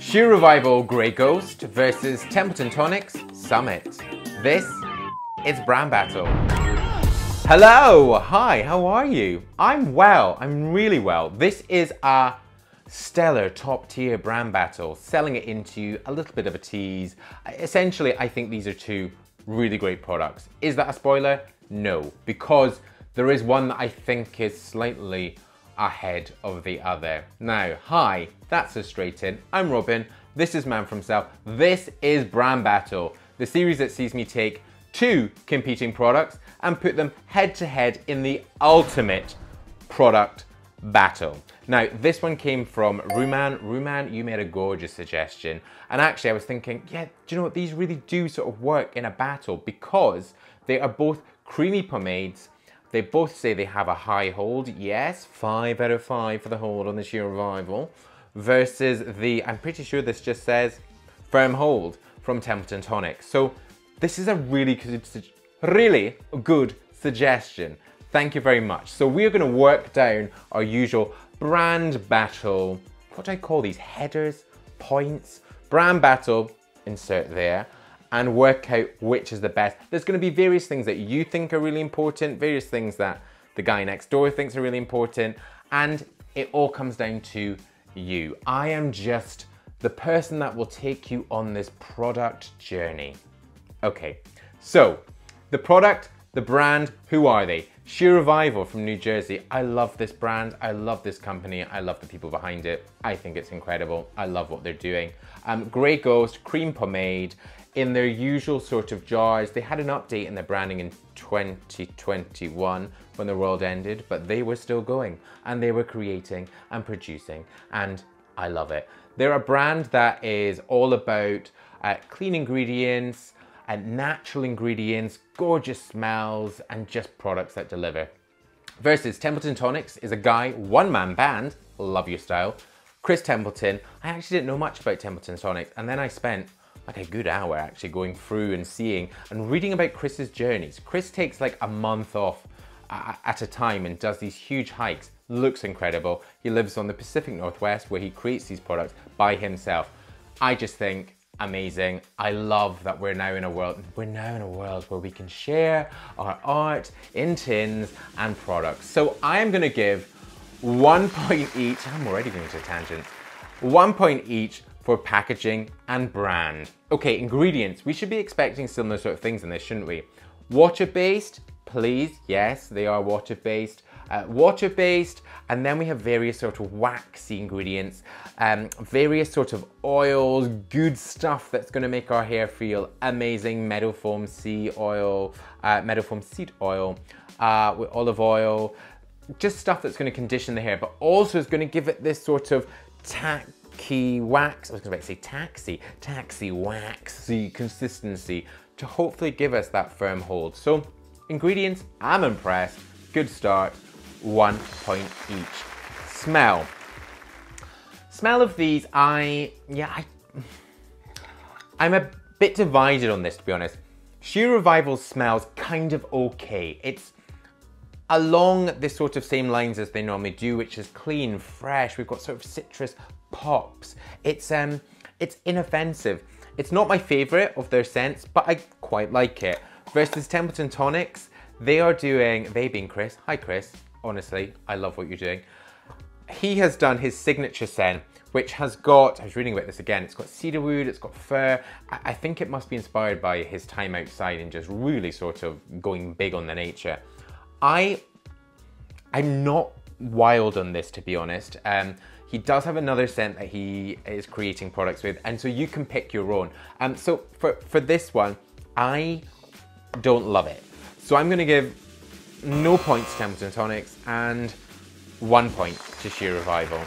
Shear Revival Gray Ghost versus Templeton Tonics Summit. This is brand battle. Hello, hi, how are you? I'm well, I'm really well. This is a stellar top tier brand battle, selling it into a little bit of a tease. Essentially, I think these are two really great products. Is that a spoiler? No, because there is one that I think is slightly ahead of the other. Now, hi, that's a straight in. I'm Robin, this is Man from South. This is Brand Battle, the series that sees me take two competing products and put them head to head in the ultimate product battle. Now, this one came from Ruman. Ruman, you made a gorgeous suggestion. And actually I was thinking, yeah, do you know what? These really do sort of work in a battle because they are both creamy pomades. They both say they have a high hold. Yes, 5 out of 5 for the hold on the Shear Revival. Versus the, I'm pretty sure this just says, firm hold from Templeton Tonics. So this is a really good suggestion. Thank you very much. So we're gonna work down our usual brand battle. What do I call these? Headers, points, brand battle, insert there, and work out which is the best. There's gonna be various things that you think are really important, various things that the guy next door thinks are really important, and it all comes down to you. I am just the person that will take you on this product journey. Okay, so the product, the brand, who are they? Shear Revival from New Jersey. I love this brand. I love this company. I love the people behind it. I think it's incredible. I love what they're doing. Gray Ghost cream pomade in their usual sort of jars. They had an update in their branding in 2021 when the world ended, but they were still going and they were creating and producing, and I love it. They're a brand that is all about clean ingredients, and natural ingredients, gorgeous smells, and just products that deliver. Versus Templeton Tonics is a guy, one-man band, love your style, Chris Templeton. I actually didn't know much about Templeton Tonics, and then I spent like a good hour actually going through and seeing and reading about Chris's journeys. Chris takes like a month off at a time and does these huge hikes. Looks incredible. He lives on the Pacific Northwest where he creates these products by himself. I just think amazing. I love that we're now in a world where we can share our art in tins and products. So I am going to give 1 point each. I'm already going to a tangent. 1 point each for packaging and brand. Okay, ingredients. We should be expecting similar sort of things in this, shouldn't we? Water-based, please. Yes, they are water-based. Water-based, and then we have various sort of waxy ingredients, various sort of oils, good stuff that's going to make our hair feel amazing. Meadow foam seed oil, with olive oil, just stuff that's going to condition the hair, but also is going to give it this sort of tacky wax. I was going to say taxi waxy consistency to hopefully give us that firm hold. So ingredients, I'm impressed. Good start. 1 point each. Smell of these, I'm a bit divided on this, to be honest. Shear Revival smells kind of okay. It's along this sort of same lines as they normally do, which is clean, fresh. We've got sort of citrus pops. It's inoffensive. It's not my favorite of their scents, but I quite like it. Versus Templeton Tonics, they being Chris. Hi Chris. Honestly, I love what you're doing. He has done his signature scent, which has got, I was reading about this again, it's got cedarwood, it's got fir. I think it must be inspired by his time outside and just really sort of going big on the nature. I'm not wild on this, to be honest. He does have another scent that he is creating products with, and so you can pick your own. So for this one, I don't love it. So I'm gonna give no points to Templeton Tonics and 1 point to Shear Revival.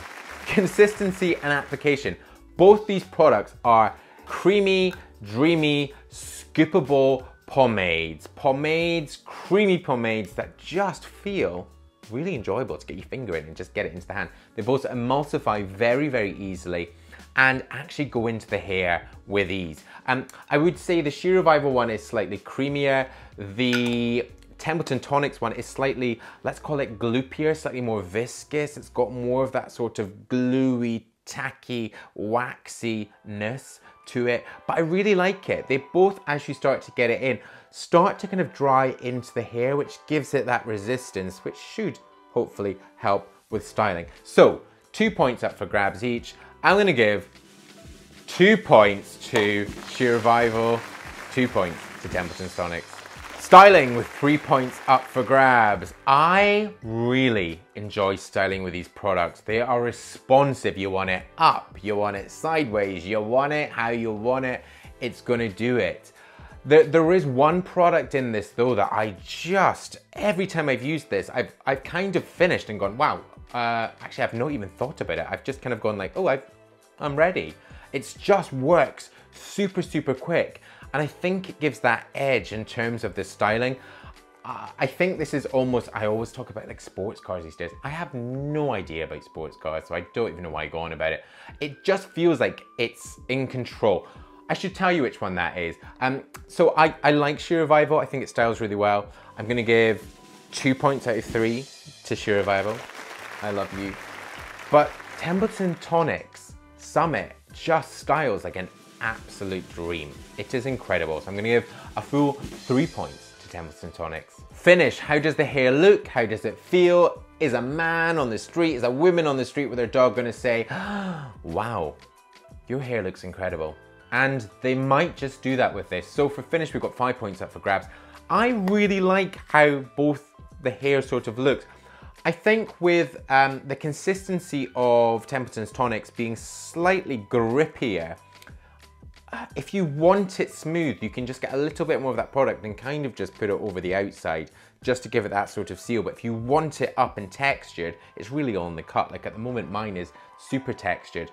Consistency and application. Both these products are creamy, dreamy, scoopable pomades. Creamy pomades that just feel really enjoyable to get your finger in and just get it into the hand. They both emulsify very, very easily and actually go into the hair with ease. I would say the Shear Revival one is slightly creamier. The Templeton Tonics one is slightly, let's call it gloopier, slightly more viscous. It's got more of that sort of gluey tacky waxiness to it, but I really like it. They both, as you start to get it in, start to kind of dry into the hair, which gives it that resistance, which should hopefully help with styling. So 2 points up for grabs each. I'm gonna give 2 points to Shear Revival, 2 points to Templeton Tonics. Styling with 3 points up for grabs. I really enjoy styling with these products. They are responsive. You want it up, you want it sideways, you want it how you want it. It's gonna do it. There is one product in this though that I just, every time I've used this, I've kind of finished and gone, wow, actually I've not even thought about it. I've just kind of gone like, oh, I'm ready. It just works super, super quick. And I think it gives that edge in terms of the styling. I think this is almost, I always talk about like sports cars these days. I have no idea about sports cars, so I don't even know why I go on about it. It just feels like it's in control. I should tell you which one that is. So I like Shear Revival. I think it styles really well. I'm gonna give 2 points out of 3 to Shear Revival. I love you. But Templeton Tonics Summit just styles like an absolute dream. It is incredible. So I'm gonna give a full 3 points to Templeton Tonics. Finish, how does the hair look? How does it feel? Is a man on the street, is a woman on the street with their dog gonna say, wow, your hair looks incredible. And they might just do that with this. So for finish, we've got 5 points up for grabs. I really like how both the hair sort of looks. I think with the consistency of Templeton's Tonics being slightly grippier, if you want it smooth, you can just get a little bit more of that product and kind of just put it over the outside just to give it that sort of seal. But if you want it up and textured, it's really on the cut. Like at the moment, mine is super textured.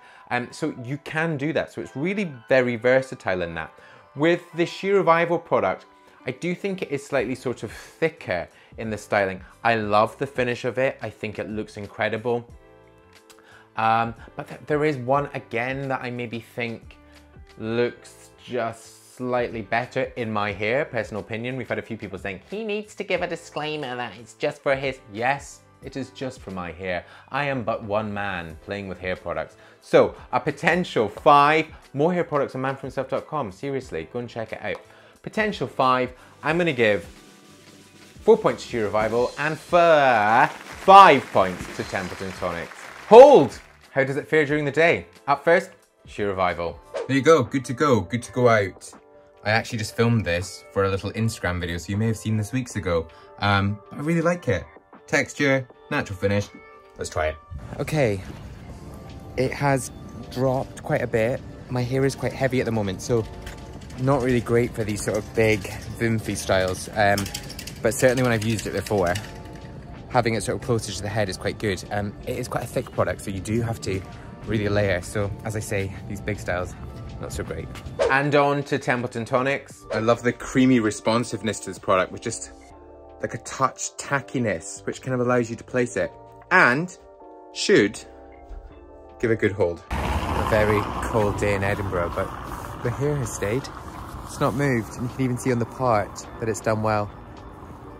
So you can do that. So it's really very versatile in that. With the Shear Revival product, I do think it is slightly sort of thicker in the styling. I love the finish of it. I think it looks incredible. But there is one again that I maybe think looks just slightly better in my hair, personal opinion. We've had a few people saying, he needs to give a disclaimer that it's just for his. Yes, it is just for my hair. I am but one man playing with hair products. So a potential 5, more hair products on manforhimself.com. Seriously, go and check it out. Potential 5, I'm gonna give 4 points to Shear Revival and 5 points to Templeton Tonics. Hold! How does it fare during the day? Up first, Shear Revival. There you go, good to go out. I actually just filmed this for a little Instagram video, so you may have seen this weeks ago. I really like it. Texture, natural finish. Let's try it. Okay, it has dropped quite a bit. My hair is quite heavy at the moment, so not really great for these sort of big, voomfy styles. But certainly when I've used it before, having it sort of closer to the head is quite good. It is quite a thick product, so you do have to really layer. So as I say, these big styles, not so great. And on to Templeton Tonics. I love the creamy responsiveness to this product with just like a touch tackiness, which kind of allows you to place it and should give a good hold. A very cold day in Edinburgh, but the hair has stayed. It's not moved, and you can even see on the part that it's done well.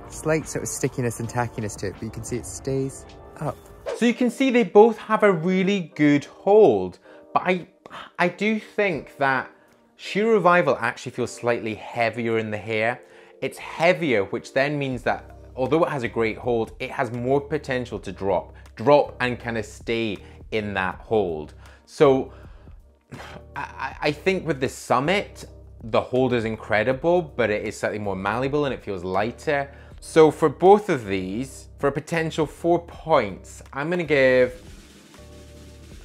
Slight sort of stickiness and tackiness to it, but you can see it stays up. So you can see they both have a really good hold, but I do think that Shear Revival actually feels slightly heavier in the hair. It's heavier, which then means that although it has a great hold, it has more potential to drop and kind of stay in that hold. So I think with the Summit, the hold is incredible, but it is slightly more malleable and it feels lighter. So for both of these, for a potential 4 points, I'm gonna give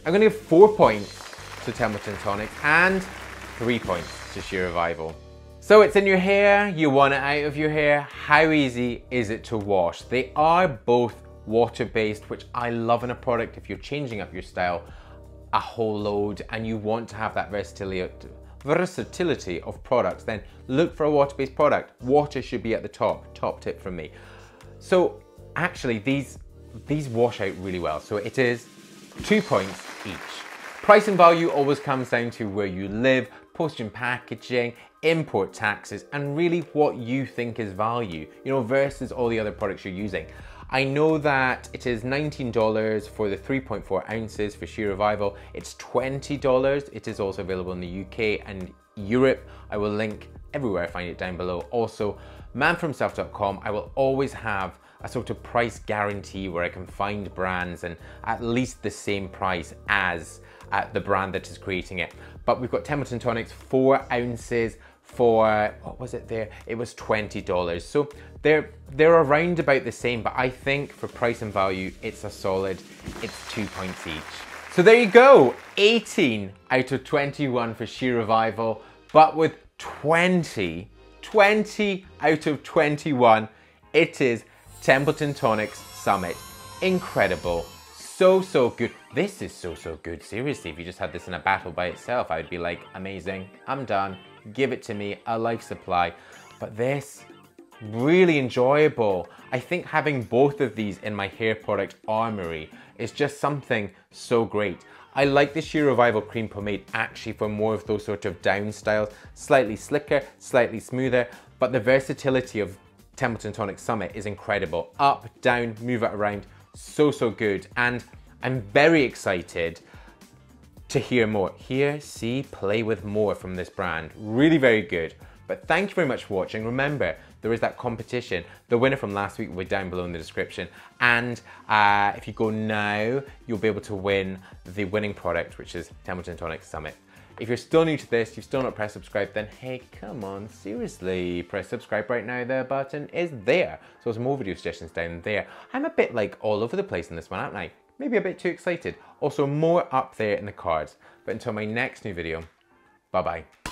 4 points to Templeton Tonics and 3 points to Shear Revival. So it's in your hair, you want it out of your hair. How easy is it to wash? They are both water-based, which I love in a product if you're changing up your style a whole load and you want to have that versatility of products, then look for a water-based product. Water should be at the top tip from me. So actually these wash out really well. So it is 2 points each. Price and value always comes down to where you live, postage and packaging, import taxes, and really what you think is value, you know, versus all the other products you're using. I know that it is $19 for the 3.4 ounces for Shear Revival. It's $20. It is also available in the UK and Europe. I will link everywhere I find it down below. Also, manforhimself.com, I will always have a sort of price guarantee where I can find brands and at least the same price as the brand that is creating it. But we've got Templeton Tonics 4 ounces for, what was it there? It was $20. So they're around about the same, but I think for price and value, it's a solid, it's 2 points each. So there you go, 18 out of 21 for Shear Revival, but with 20 out of 21, it is Templeton Tonics Summit. Incredible, so good. This is so good, seriously. If you just had this in a battle by itself, I would be like, amazing, I'm done, give it to me, a life supply. But this, really enjoyable. I think having both of these in my hair product armory is just something so great. I like the Shear Revival Cream Pomade actually for more of those sort of down styles, slightly slicker, slightly smoother, but the versatility of Templeton Tonics Summit is incredible. Up, down, move it around, so good. And I'm very excited to hear more. Hear, see, play with more from this brand. Really very good. But thank you very much for watching. Remember, there is that competition. The winner from last week will be down below in the description. And if you go now, you'll be able to win the winning product, which is Templeton Tonics Summit. If you're still new to this, you've still not pressed subscribe, then hey, come on, seriously, press subscribe right now. The button is there. So there's more video suggestions down there. I'm a bit like all over the place in this one, aren't I? Maybe a bit too excited. Also more up there in the cards. But until my next new video, bye-bye.